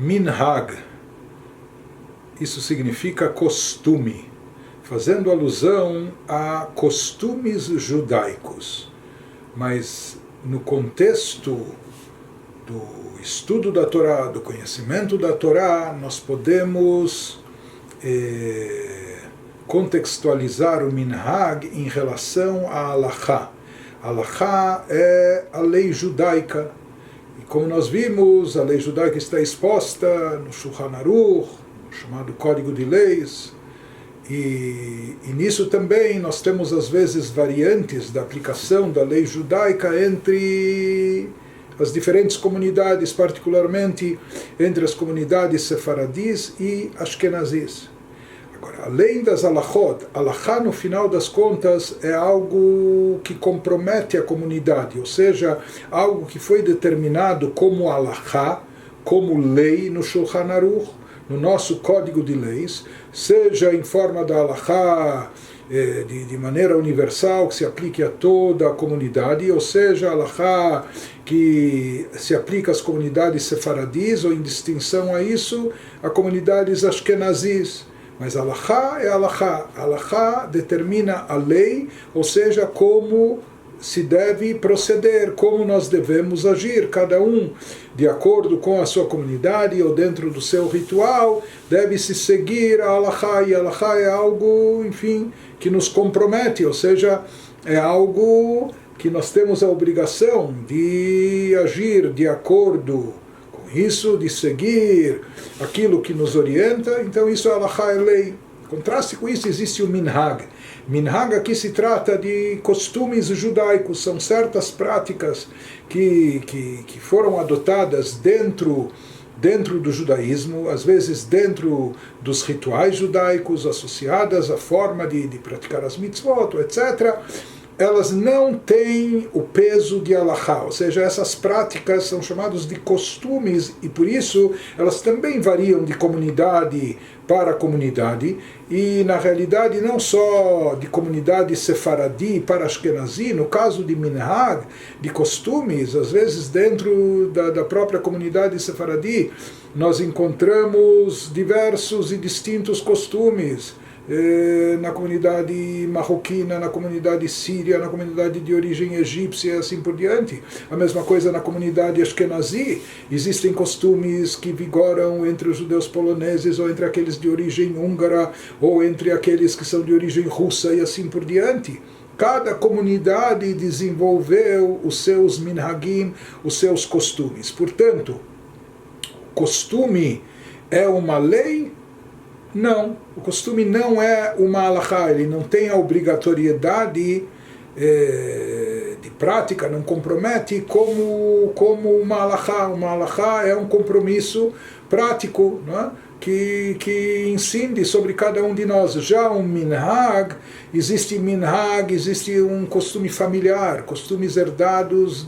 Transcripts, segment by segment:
Minhag, isso significa costume, fazendo alusão a costumes judaicos. Mas no contexto do estudo da Torá, do conhecimento da Torá, nós podemos contextualizar o minhag em relação à halachá. A halachá é a lei judaica. E como nós vimos, a lei judaica está exposta no Shulchan Aruch, no chamado Código de Leis. E nisso também nós temos às vezes variantes da aplicação da lei judaica entre as diferentes comunidades, particularmente entre as comunidades sefaradis e ashkenazis. Agora, além das halachot, halachá no final das contas é algo que compromete a comunidade, ou seja, algo que foi determinado como halachá, como lei no Shulchan Aruch, no nosso Código de Leis, seja em forma da halachá de maneira universal, que se aplique a toda a comunidade, ou seja, a halachá que se aplica às comunidades sefaradis, ou em distinção a isso, a comunidades ashkenazis. Mas a halachá é a halachá. A halachá determina a lei, ou seja, como se deve proceder, como nós devemos agir, cada um de acordo com a sua comunidade ou dentro do seu ritual, deve-se seguir a halachá, e a halachá é algo, enfim, que nos compromete, ou seja, é algo que nós temos a obrigação de agir de acordo com isso, de seguir aquilo que nos orienta. Então isso é halachá, é lei. Em contraste com isso existe o minhag. Minhag aqui se trata de costumes judaicos, são certas práticas que foram adotadas dentro do judaísmo, às vezes dentro dos rituais judaicos, associadas à forma de praticar as mitzvot, etc. Elas não têm o peso de halachá, ou seja, essas práticas são chamadas de costumes e por isso elas também variam de comunidade para comunidade e na realidade não só de comunidade sefaradi para ashkenazi, no caso de minhag, de costumes, às vezes dentro da própria comunidade sefaradi nós encontramos diversos e distintos costumes. Na comunidade marroquina, na comunidade síria, na comunidade de origem egípcia e assim por diante. A mesma coisa na comunidade ashkenazi. Existem costumes que vigoram entre os judeus poloneses ou entre aqueles de origem húngara ou entre aqueles que são de origem russa e assim por diante. Cada comunidade desenvolveu os seus minhagim, os seus costumes. Portanto, costume é uma lei? Não, o costume não é uma halachá, ele não tem a obrigatoriedade de prática, não compromete como uma halachá. Uma halachá é um compromisso prático, não é? que incide sobre cada um de nós. Já um minhag, existe um costume familiar, costumes herdados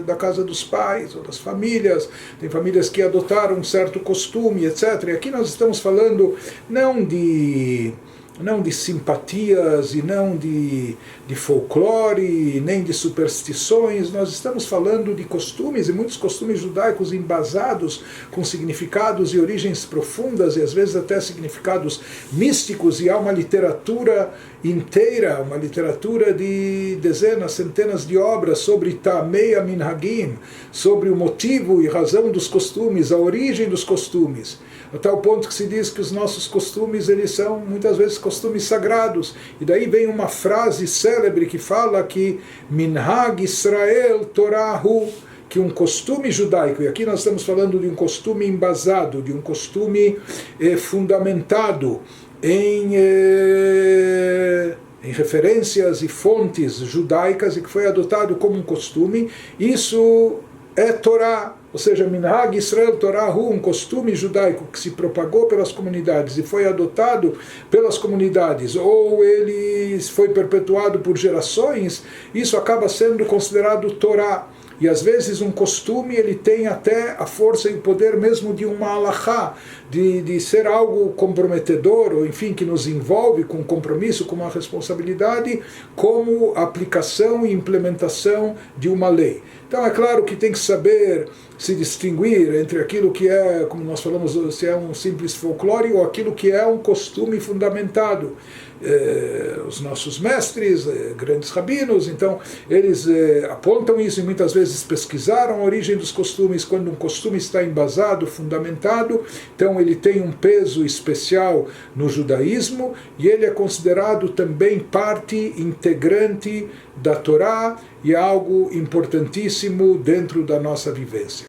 da casa dos pais ou das famílias. Tem famílias que adotaram um certo costume, etc. E aqui nós estamos falando não de simpatias e não de folclore, nem de superstições. Nós estamos falando de costumes, e muitos costumes judaicos embasados com significados e origens profundas, e às vezes até significados místicos, e há uma literatura inteira, uma literatura de dezenas, centenas de obras sobre Tamei Minhagim, sobre o motivo e razão dos costumes, a origem dos costumes, a tal ponto que se diz que os nossos costumes, eles são muitas vezes costumes sagrados. E daí vem uma frase célebre que fala que Minhag Israel Torahu, que um costume judaico, e aqui nós estamos falando de um costume embasado, de um costume fundamentado em referências e fontes judaicas, e que foi adotado como um costume, isso é Torá. Ou seja, Minhag Israel Torahu, um costume judaico que se propagou pelas comunidades e foi adotado pelas comunidades, ou ele foi perpetuado por gerações, isso acaba sendo considerado Torá. E às vezes um costume ele tem até a força e o poder mesmo de uma alahá, de ser algo comprometedor, ou enfim, que nos envolve com um compromisso, com uma responsabilidade, como a aplicação e implementação de uma lei. Então é claro que tem que saber se distinguir entre aquilo que é, como nós falamos, se é um simples folclore ou aquilo que é um costume fundamentado. Os nossos mestres, grandes rabinos, então eles apontam isso e muitas vezes pesquisaram a origem dos costumes. Quando um costume está embasado, fundamentado, então ele tem um peso especial no judaísmo e ele é considerado também parte integrante da Torá e algo importantíssimo dentro da nossa vivência.